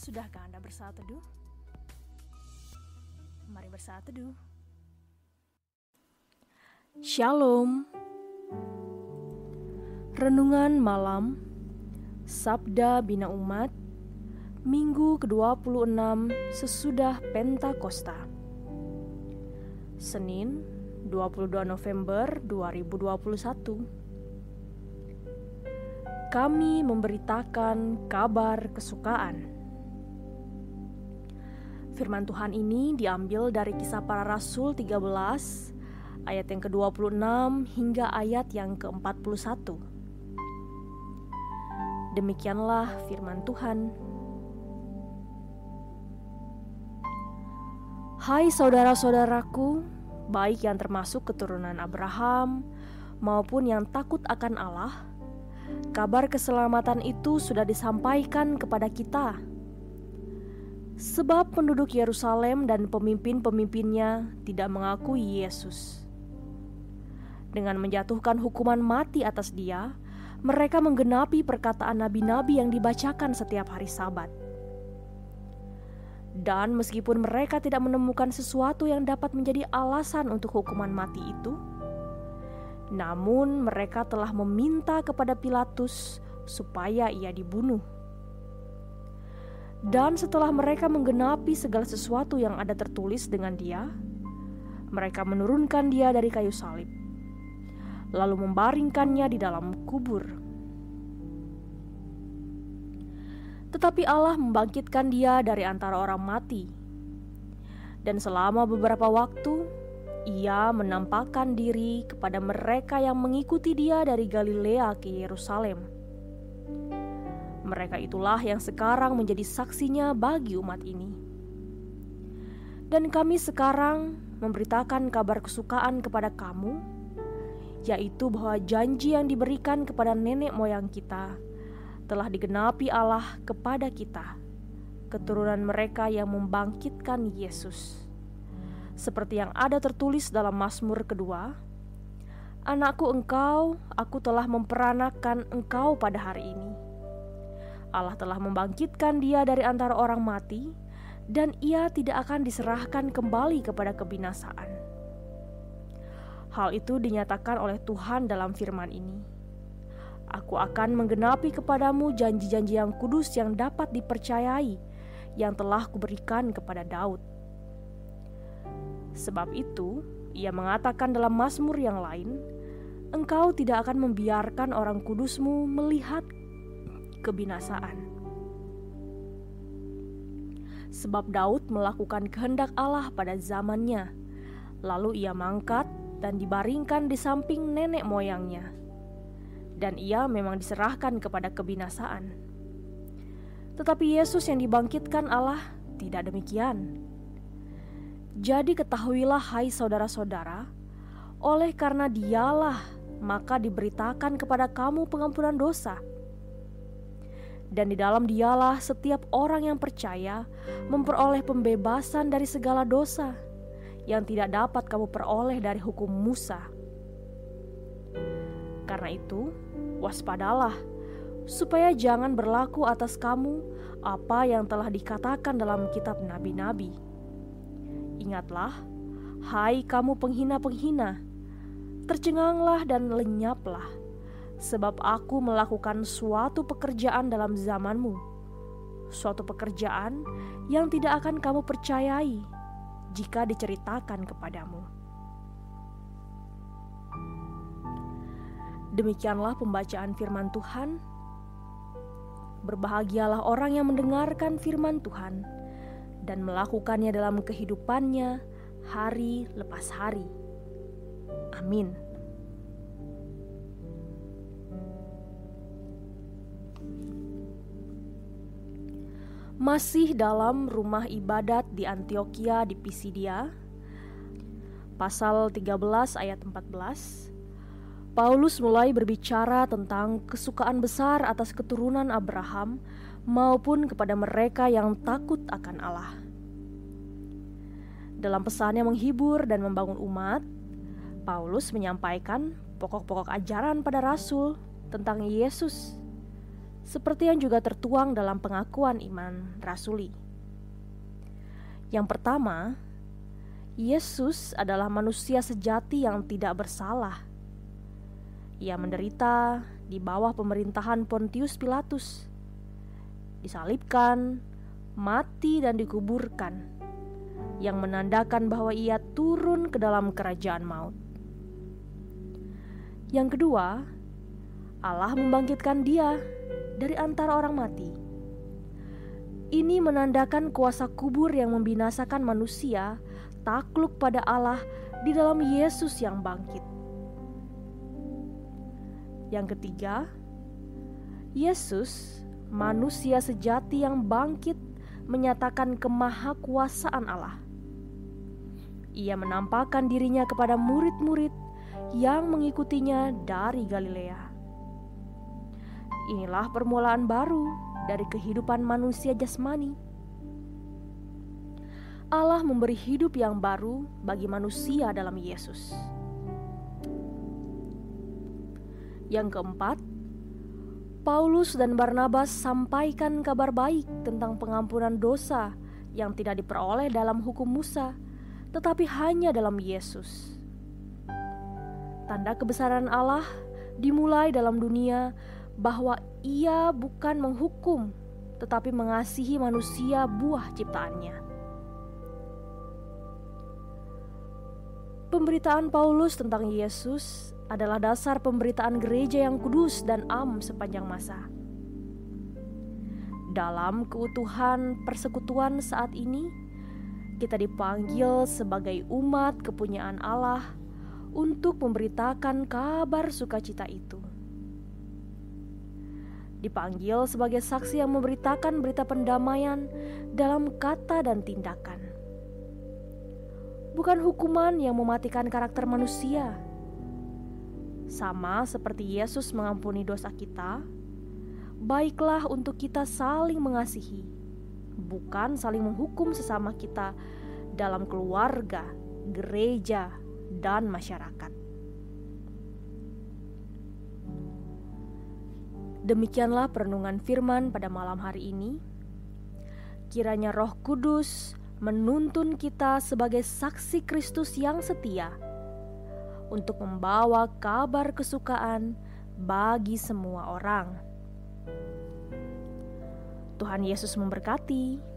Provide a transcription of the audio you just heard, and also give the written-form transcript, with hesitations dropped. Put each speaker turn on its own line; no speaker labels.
Sudahkah Anda bersaat teduh? Mari bersaat teduh. Shalom. Renungan malam Sabda Bina Umat Minggu ke-26 sesudah Pentakosta, Senin 22 November 2021. Kami memberitakan kabar kesukaan. Firman Tuhan ini diambil dari Kisah Para Rasul 13 ayat yang ke-26 hingga ayat yang ke-41. Demikianlah firman Tuhan. Hai saudara-saudaraku, baik yang termasuk keturunan Abraham maupun yang takut akan Allah, kabar keselamatan itu sudah disampaikan kepada kita. Sebab penduduk Yerusalem dan pemimpin-pemimpinnya tidak mengakui Yesus. Dengan menjatuhkan hukuman mati atas dia, mereka menggenapi perkataan nabi-nabi yang dibacakan setiap hari Sabat. Dan meskipun mereka tidak menemukan sesuatu yang dapat menjadi alasan untuk hukuman mati itu, namun mereka telah meminta kepada Pilatus supaya ia dibunuh. Dan setelah mereka menggenapi segala sesuatu yang ada tertulis dengan dia, mereka menurunkan dia dari kayu salib, lalu membaringkannya di dalam kubur. Tetapi Allah membangkitkan dia dari antara orang mati. Dan selama beberapa waktu, ia menampakkan diri kepada mereka yang mengikuti dia dari Galilea ke Yerusalem. Mereka itulah yang sekarang menjadi saksinya bagi umat ini. Dan kami sekarang memberitakan kabar kesukaan kepada kamu, yaitu bahwa janji yang diberikan kepada nenek moyang kita telah digenapi Allah kepada kita, keturunan mereka yang membangkitkan Yesus. Seperti yang ada tertulis dalam Mazmur kedua, "Anakku engkau, aku telah memperanakan engkau pada hari ini." Allah telah membangkitkan dia dari antara orang mati, dan ia tidak akan diserahkan kembali kepada kebinasaan. Hal itu dinyatakan oleh Tuhan dalam firman ini. Aku akan menggenapi kepadamu janji-janji yang kudus yang dapat dipercayai, yang telah kuberikan kepada Daud. Sebab itu, ia mengatakan dalam Mazmur yang lain, "Engkau tidak akan membiarkan orang kudusmu melihat kebinasaan." Sebab Daud melakukan kehendak Allah pada zamannya, lalu ia mangkat dan dibaringkan di samping nenek moyangnya, dan ia memang diserahkan kepada kebinasaan. Tetapi Yesus yang dibangkitkan Allah tidak demikian. Jadi ketahuilah hai saudara-saudara, oleh karena dialah maka diberitakan kepada kamu pengampunan dosa. Dan di dalam dialah setiap orang yang percaya memperoleh pembebasan dari segala dosa yang tidak dapat kamu peroleh dari hukum Musa. Karena itu, waspadalah, supaya jangan berlaku atas kamu apa yang telah dikatakan dalam kitab nabi-nabi. Ingatlah, hai kamu penghina-penghina, tercenganglah dan lenyaplah, sebab aku melakukan suatu pekerjaan dalam zamanmu, suatu pekerjaan yang tidak akan kamu percayai jika diceritakan kepadamu. Demikianlah pembacaan firman Tuhan. Berbahagialah orang yang mendengarkan firman Tuhan dan melakukannya dalam kehidupannya hari lepas hari. Amin. Masih dalam rumah ibadat di Antiokhia di Pisidia, pasal 13 ayat 14, Paulus mulai berbicara tentang kesukaan besar atas keturunan Abraham maupun kepada mereka yang takut akan Allah. Dalam pesannya menghibur dan membangun umat, Paulus menyampaikan pokok-pokok ajaran pada rasul tentang Yesus, seperti yang juga tertuang dalam pengakuan iman rasuli. Yang pertama, Yesus adalah manusia sejati yang tidak bersalah. Ia menderita di bawah pemerintahan Pontius Pilatus, disalibkan, mati dan dikuburkan, yang menandakan bahwa ia turun ke dalam kerajaan maut. Yang kedua, Allah membangkitkan dia dari antara orang mati. Ini menandakan kuasa kubur yang membinasakan manusia takluk pada Allah di dalam Yesus yang bangkit. Yang ketiga, Yesus, manusia sejati yang bangkit, menyatakan kemahakuasaan Allah. Ia menampakkan dirinya kepada murid-murid yang mengikutinya dari Galilea. Inilah permulaan baru dari kehidupan manusia jasmani. Allah memberi hidup yang baru bagi manusia dalam Yesus. Yang keempat, Paulus dan Barnabas sampaikan kabar baik tentang pengampunan dosa yang tidak diperoleh dalam hukum Musa, tetapi hanya dalam Yesus. Tanda kebesaran Allah dimulai dalam dunia bahwa Ia bukan menghukum, tetapi mengasihi manusia buah ciptaannya. Pemberitaan Paulus tentang Yesus adalah dasar pemberitaan gereja yang kudus dan am sepanjang masa. Dalam keutuhan persekutuan saat ini, kita dipanggil sebagai umat kepunyaan Allah untuk memberitakan kabar sukacita itu. Dipanggil sebagai saksi yang memberitakan berita pendamaian dalam kata dan tindakan. Bukan hukuman yang mematikan karakter manusia. Sama seperti Yesus mengampuni dosa kita, baiklah untuk kita saling mengasihi, bukan saling menghukum sesama kita dalam keluarga, gereja, dan masyarakat. Demikianlah perenungan firman pada malam hari ini. Kiranya Roh Kudus menuntun kita sebagai saksi Kristus yang setia untuk membawa kabar kesukaan bagi semua orang. Tuhan Yesus memberkati.